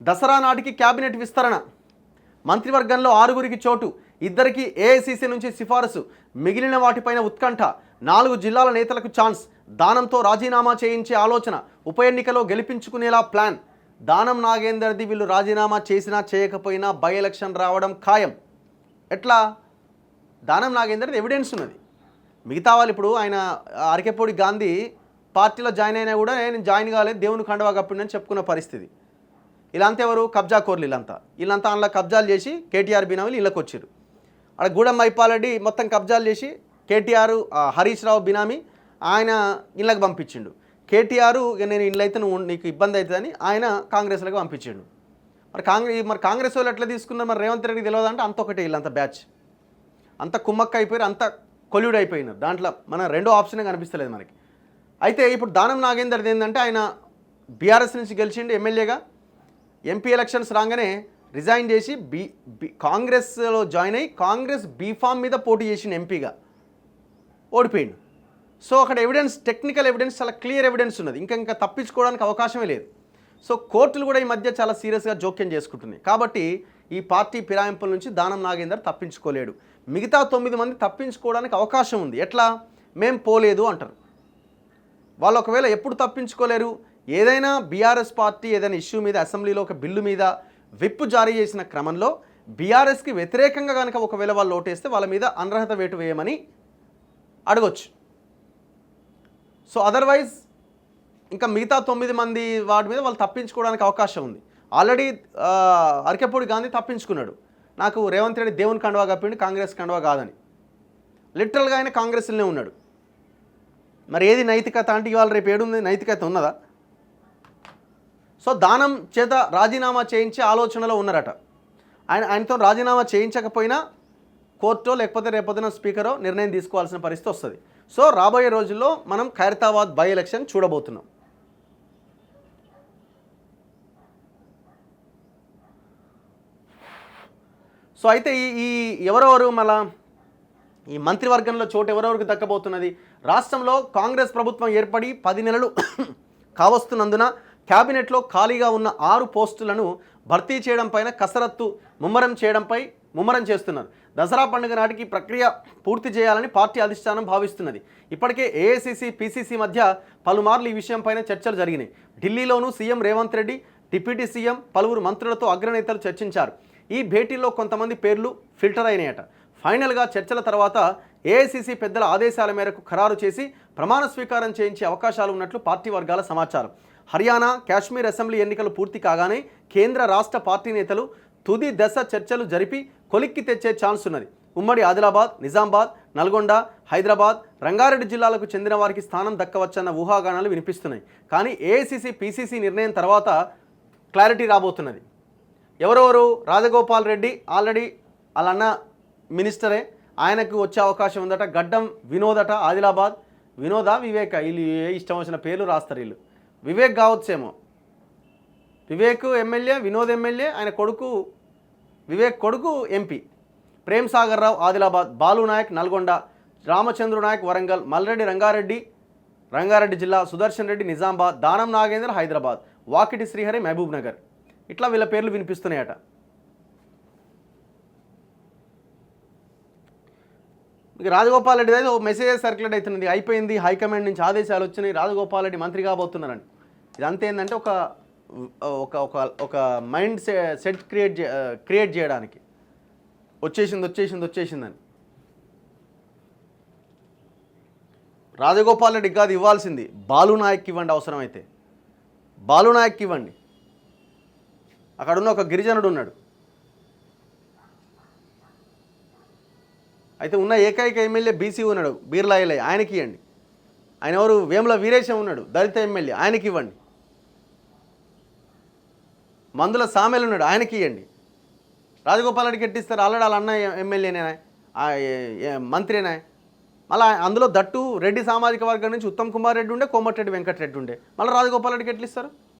దసరా నాటికి కేబినెట్ విస్తరణ, మంత్రివర్గంలో 6గురికి చోటు, 2కి ఏఐసీసీ నుంచి సిఫారసు, మిగిలిన వాటిపైన ఉత్కంఠ, 4 జిల్లాల నేతలకు ఛాన్స్, దానంతో రాజీనామా చేయించే ఆలోచన, ఉప ఎన్నికలో గెలిపించుకునేలా ప్లాన్. దానం నాగేందర్ది వీళ్ళు రాజీనామా చేసినా చేయకపోయినా బై ఎలక్షన్ రావడం ఖాయం. ఎట్లా? దానం నాగేందర్ది ఎవిడెన్స్ ఉన్నది. మిగతా వాళ్ళు ఇప్పుడు ఆయన అరకెపూడి గాంధీ పార్టీలో జాయిన్ అయినా కూడా నేను జాయిన్ కాలేదు, దేవుని కండవా కప్పిండని చెప్పుకున్న పరిస్థితి. వీళ్ళంతా ఎవరు? కబ్జా కోర్లు. వీళ్ళంతా అందులో కబ్జాలు చేసి కేటీఆర్ బినామీలు ఇళ్ళకి వచ్చారు. అక్కడ గూడెం మైపాలరెడ్డి మొత్తం కబ్జాలు చేసి కేటీఆర్ హరీష్ రావు బినామీ ఆయన ఇళ్ళకి పంపించిండు. కేటీఆర్ ఇక నేను ఇళ్ళైతే నీకు ఇబ్బంది అవుతుందని ఆయన కాంగ్రెస్లోకి పంపించిండు. మరి కాంగ్రెస్ వాళ్ళు ఎట్లా తీసుకున్నారు? మరి రేవంత్ రెడ్డికి తెలియదు అంటే అంత ఒకటే వీళ్ళంత బ్యాచ్ అంత కుమ్మక్క అయిపోయారు, అంత కొల్యూడ్ అయిపోయినారు. దాంట్లో మన రెండో ఆప్షనే కనిపిస్తలేదు మనకి. అయితే ఇప్పుడు దానం నాగేందర్ది ఏంటంటే ఆయన బీఆర్ఎస్ నుంచి గెలిచిండు ఎమ్మెల్యేగా. ఎంపీ ఎలక్షన్స్ రాగానే రిజైన్ చేసి కాంగ్రెస్లో జాయిన్ అయ్యి కాంగ్రెస్ బీఫామ్ మీద పోటీ చేసిన ఎంపీగా ఓడిపోయిండు. సో అక్కడ ఎవిడెన్స్, టెక్నికల్ ఎవిడెన్స్, చాలా క్లియర్ ఎవిడెన్స్ ఉన్నది. ఇంకా తప్పించుకోవడానికి అవకాశమే లేదు. సో కోర్టులు కూడా ఈ మధ్య చాలా సీరియస్గా జోక్యం చేసుకుంటున్నాయి. కాబట్టి ఈ పార్టీ ఫిరాయింపుల నుంచి దానం నాగేందర్ తప్పించుకోలేడు. మిగతా 9 మంది తప్పించుకోవడానికి అవకాశం ఉంది. ఎట్లా? మేం పోలేదు అంటారు వాళ్ళు. ఒకవేళ ఎప్పుడు తప్పించుకోలేరు? ఏదైనా బీఆర్ఎస్ పార్టీ ఏదైనా ఇష్యూ మీద అసెంబ్లీలో ఒక బిల్లు మీద విప్ జారీ చేసిన క్రమంలో బీఆర్ఎస్కి వ్యతిరేకంగా కనుక ఒకవేళ వాళ్ళు ఓటేస్తే వాళ్ళ మీద అనర్హత వేటు వేయమని అడగొచ్చు. సో అదర్వైజ్ ఇంకా మిగతా 9 మంది వాటి మీద వాళ్ళు తప్పించుకోవడానికి అవకాశం ఉంది. ఆల్రెడీ అరకెపూడి గాంధీ తప్పించుకున్నాడు. నాకు రేవంత్ రెడ్డి దేవుని కండువా కప్పిండి, కాంగ్రెస్ కండువా కాదని. లిటరల్గా ఆయన కాంగ్రెస్లోనే ఉన్నాడు. మరి ఏది నైతికత అంటే ఇవాళ రేపు ఏడుంది? నైతికత ఉన్నదా? సో దానం చేత రాజీనామా చేయించే ఆలోచనలో ఉన్నారట. ఆయనతో రాజీనామా చేయించకపోయినా కోర్టో లేకపోతే రేపొద్దున స్పీకరో నిర్ణయం తీసుకోవాల్సిన పరిస్థితి వస్తుంది. సో రాబోయే రోజుల్లో మనం ఖైరతాబాద్ బై ఎలక్షన్ చూడబోతున్నాం. సో అయితే ఈ ఎవరెవరు మళ్ళా ఈ మంత్రివర్గంలో చోటు ఎవరెవరికి దక్కబోతున్నది? రాష్ట్రంలో కాంగ్రెస్ ప్రభుత్వం ఏర్పడి 10 నెలలు కావస్తున్నందున క్యాబినెట్లో ఖాళీగా ఉన్న 6 పోస్టులను భర్తీ చేయడం పైన కసరత్తు ముమ్మరం చేస్తున్నారు. దసరా పండుగ నాటికి ప్రక్రియ పూర్తి చేయాలని పార్టీ అధిష్టానం భావిస్తున్నది. ఇప్పటికే ఏఐసీసీ, పీసీసీ మధ్య పలుమార్లు ఈ విషయంపైన చర్చలు జరిగినాయి. ఢిల్లీలోనూ CM Revanth Reddy, deputy CM, పలువురు మంత్రులతో అగ్రనేతలు చర్చించారు. ఈ భేటీల్లో కొంతమంది పేర్లు ఫిల్టర్ అయినాయట. ఫైనల్గా చర్చల తర్వాత ఏఐసీసీ పెద్దల ఆదేశాల మేరకు ఖరారు చేసి ప్రమాణ స్వీకారం చేయించే అవకాశాలు ఉన్నట్లు పార్టీ వర్గాల సమాచారం. హర్యానా, కాశ్మీర్ అసెంబ్లీ ఎన్నికలు పూర్తి కాగానే కేంద్ర రాష్ట్ర పార్టీ నేతలు తుది దశ చర్చలు జరిపి కొలిక్కి తెచ్చే ఛాన్స్ ఉన్నది. ఉమ్మడి ఆదిలాబాద్, నిజామాబాద్, నల్గొండ, హైదరాబాద్, రంగారెడ్డి జిల్లాలకు చెందిన వారికి స్థానం దక్కవచ్చన్న ఊహాగానాలు వినిపిస్తున్నాయి. కానీ ఏఐసీసీ, పీసీసీ నిర్ణయం తర్వాత క్లారిటీ రాబోతున్నది. ఎవరెవరు? రాజగోపాల్ రెడ్డి ఆల్రెడీ వాళ్ళన్న మినిస్టరే, ఆయనకు వచ్చే అవకాశం ఉందట. గడ్డం వినోద్ అట, ఆదిలాబాద్. వినోదా, వివేక, వీళ్ళు ఇష్టం వచ్చిన పేర్లు రాస్తారు. వీళ్ళు వివేక్ కావచ్చేమో. వివేక్ ఎమ్మెల్యే, వినోద్ ఎమ్మెల్యే, ఆయన కొడుకు వివేక్ కొడుకు ఎంపీ. ప్రేమ్ సాగర్ రావు ఆదిలాబాద్, బాలు నాయక్ నల్గొండ, రామచంద్ర నాయక్ వరంగల్, మల్రెడ్డి రంగారెడ్డి జిల్లా, సుదర్శన్ రెడ్డి నిజామాబాద్, దానం నాగేందర్ హైదరాబాద్, వాకిటి శ్రీహరి మహబూబ్ నగర్. ఇట్లా వీళ్ళ పేర్లు వినిపిస్తున్నాయట. ఇక రాజగోపాల్ రెడ్డి అయితే ఓ మెసేజ్ సర్క్యులేట్ అవుతున్నది. అయిపోయింది, హైకమాండ్ నుంచి ఆదేశాలు వచ్చినాయి, రాజగోపాల్ రెడ్డి మంత్రి కాబోతున్నారని. ఇదంతా ఏంటంటే ఒక మైండ్ సెట్ క్రియేట్ చేయడానికి వచ్చేసిందని. రాజగోపాల్ రెడ్డికి కాదు ఇవ్వాల్సింది, బాలు నాయక్కి ఇవ్వండి. అవసరమైతే బాలు నాయక్కి ఇవ్వండి. అక్కడున్న ఒక గిరిజనుడు ఉన్నాడు. అయితే ఉన్న ఏకైక ఎమ్మెల్యే బీసీ ఉన్నాడు, బీర్లా ఎల్లయ్య, ఆయనకి ఇవ్వండి. ఆయన ఎవరు? వేముల వీరేశం ఉన్నాడు, దళిత ఎమ్మెల్యే, ఆయనకి ఇవ్వండి. మందుల సామెలు ఉన్నాడు, ఆయనకి ఇవ్వండి. రాజగోపాల్ రెడ్డికి ఎట్టిస్తారు? ఆల్రెడీ వాళ్ళ అన్న ఎమ్మెల్యేనే, మంత్రినే. మళ్ళీ అందులో దట్టు రెడ్డి సామాజిక వర్గం నుంచి ఉత్తమ్ కుమార్ రెడ్డి ఉండే, కోమటిరెడ్డి వెంకటరెడ్డి ఉండే. మళ్ళీ రాజగోపాల్ రెడ్డికి ఎట్లిస్తారు?